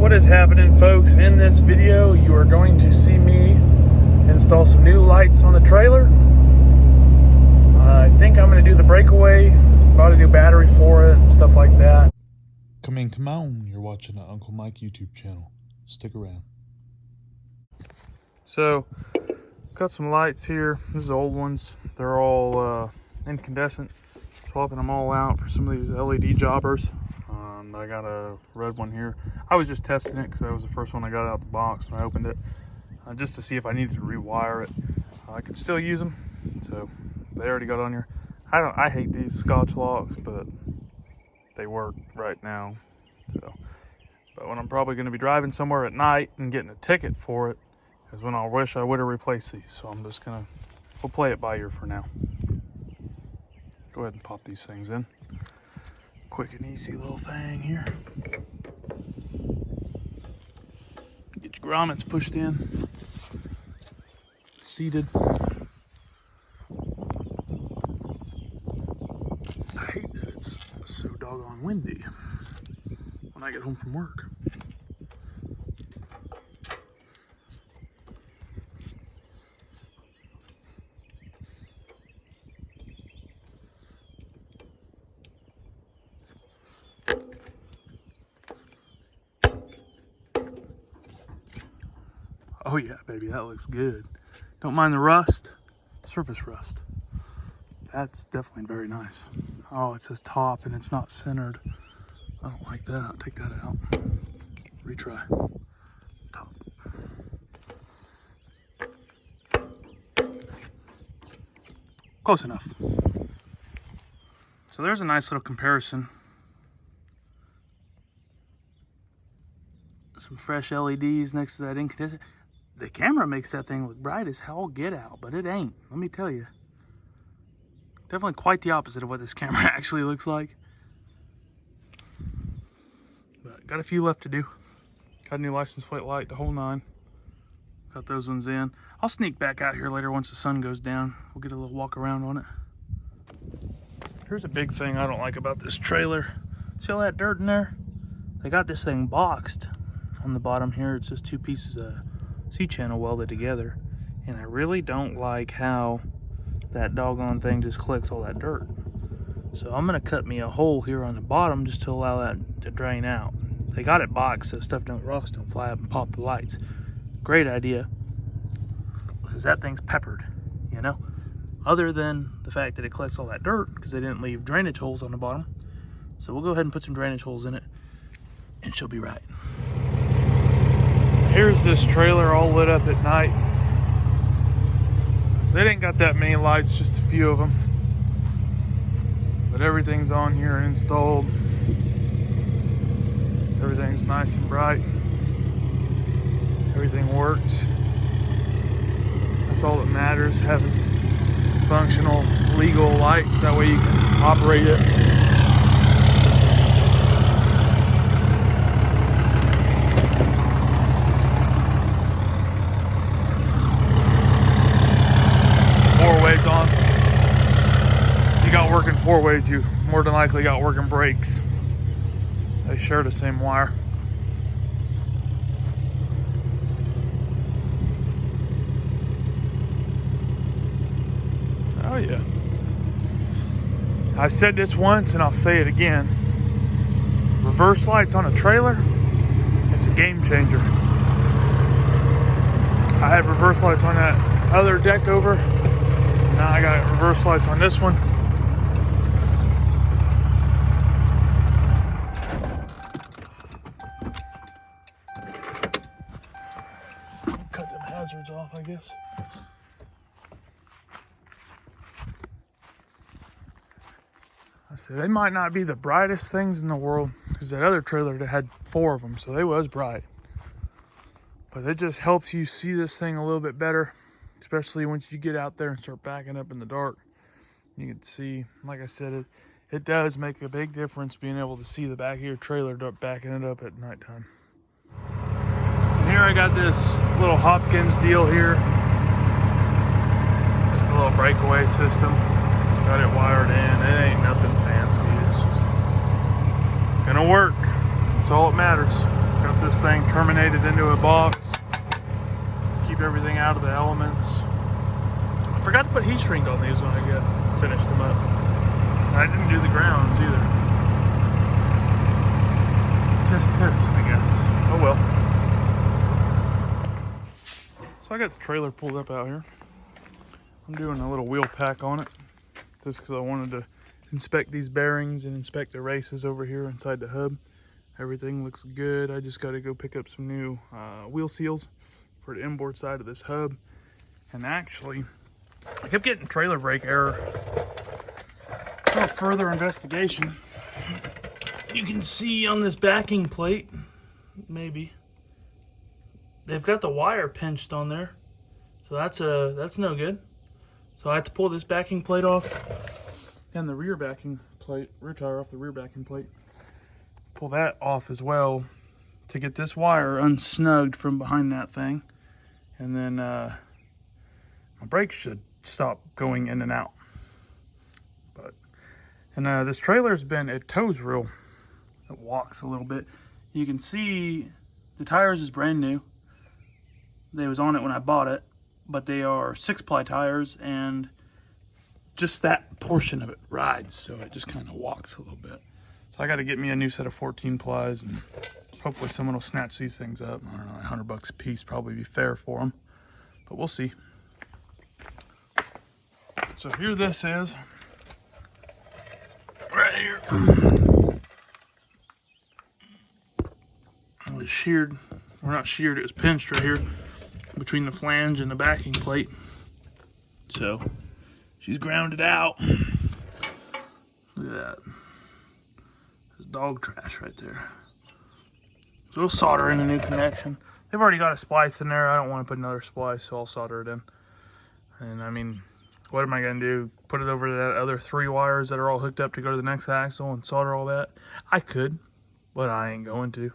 What is happening, folks? In this video you are going to see me install some new lights on the trailer. I think I'm going to do the Breakaway, bought a new battery for it and stuff like that. Coming to Mountain, you're watching the Uncle Mike YouTube channel. Stick around. So, got some lights here. These are old ones. They're all incandescent. Swapping them all out for some of these LED jobbers. I got a red one here. I was just testing it because that was the first one I got out the box when I opened it, just to see if I needed to rewire it. I could still use them, so they already got on here. I hate these Scotch locks, but they work right now. So, but when I'm probably going to be driving somewhere at night and getting a ticket for it is when I'll wish I would have replaced these. So I'm just gonna, we'll play it by ear for now. Go ahead and pop these things in. Quick and easy little thing here. Get your grommets pushed in, seated. I hate that it's so doggone windy when I get home from work. Oh yeah, baby, that looks good. Don't mind the rust, surface rust. That's definitely very nice. Oh, it says top and it's not centered. I don't like that. Take that out. Retry. Top. Close enough. So there's a nice little comparison. Some fresh LEDs next to that incandescent. The camera makes that thing look bright as hell get out, but it ain't. Let me tell you. Definitely quite the opposite of what this camera actually looks like. But got a few left to do. Got a new license plate light, the whole 9. Got those ones in. I'll sneak back out here later once the sun goes down. We'll get a little walk around on it. Here's a big thing I don't like about this trailer. See all that dirt in there? They got this thing boxed on the bottom here. It's just 2 pieces of C-channel welded together, and I really don't like how that doggone thing just collects all that dirt. So I'm gonna cut me a hole here on the bottom just to allow that to drain out. They got it boxed so rocks don't fly up and pop the lights. Great idea, because that thing's peppered, you know, other than the fact that it collects all that dirt because they didn't leave drainage holes on the bottom. So we'll go ahead and put some drainage holes in it and she'll be right. Here's this trailer all lit up at night. So it ain't got that many lights, just a few of them. But everything's on here and installed. Everything's nice and bright. Everything works. That's all that matters, having functional, legal lights. That way you can operate it. On. You got working 4 ways, you more than likely got working brakes. They share the same wire. Oh yeah. I said this once and I'll say it again. Reverse lights on a trailer, it's a game changer. I had reverse lights on that other deck over. Now I got reverse lights on this one. Cut them hazards off, I guess. I said they might not be the brightest things in the world because that other trailer that had 4 of them, so they was bright. But it just helps you see this thing a little bit better. Especially once you get out there and start backing up in the dark. You can see, like I said, it does make a big difference being able to see the back of your trailer backing it up at nighttime. And here I got this little Hopkins deal here. Just a little breakaway system. Got it wired in. It ain't nothing fancy. It's just gonna work. That's all that matters. Got this thing terminated into a box. Keep everything out of the elements. I forgot to put heat shrink on these when I finished them up. And I didn't do the grounds either. Tis, I guess. Oh well. So I got the trailer pulled up out here. I'm doing a little wheel pack on it just because I wanted to inspect these bearings and inspect the races over here inside the hub. Everything looks good. I just got to go pick up some new wheel seals for the inboard side of this hub. And actually, I kept getting trailer brake error. For further investigation, you can see on this backing plate, maybe, they've got the wire pinched on there. So that's no good. So I have to pull this backing plate off and the rear backing plate, rear tire off the rear backing plate. Pull that off as well to get this wire unsnugged from behind that thing. And then my brakes should stop going in and out. And this trailer's it tows real. It walks a little bit. You can see the tires is brand new. They was on it when I bought it, but they are 6-ply tires, and just that portion of it rides, so it just kind of walks a little bit. So I got to get me a new set of 14 plies, and hopefully someone will snatch these things up. I don't know, $100 a piece probably be fair for them, but we'll see. So here this is, right here. It was sheared, or not sheared, it was pinched right here between the flange and the backing plate. So she's grounded out. Look at that. There's dog trash right there. So we'll solder in a new connection. They've already got a splice in there. I don't want to put another splice, so I'll solder it in. And I mean, what am I going to do? Put it over that other 3 wires that are all hooked up to go to the next axle and solder all that? I could, but I ain't going to.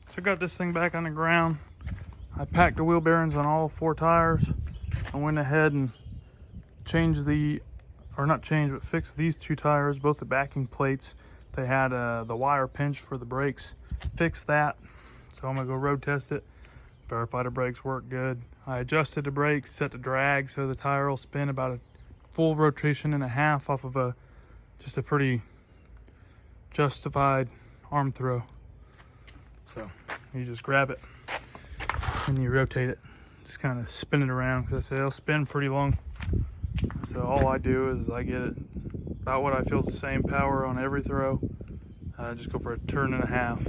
So I got this thing back on the ground. I packed the wheel bearings on all 4 tires. I went ahead and changed fixed these 2 tires, both the backing plates. They had the wire pinched for the brakes. Fixed that. So I'm gonna go road test it, verify the brakes work good. I adjusted the brakes, set the drag so the tire will spin about a full rotation and a half off of just a pretty justified arm throw. So you just grab it and you rotate it, just kind of spin it around, because I say it'll spin pretty long. So all I do is I get it about what I feel is the same power on every throw. I just go for a turn and a half.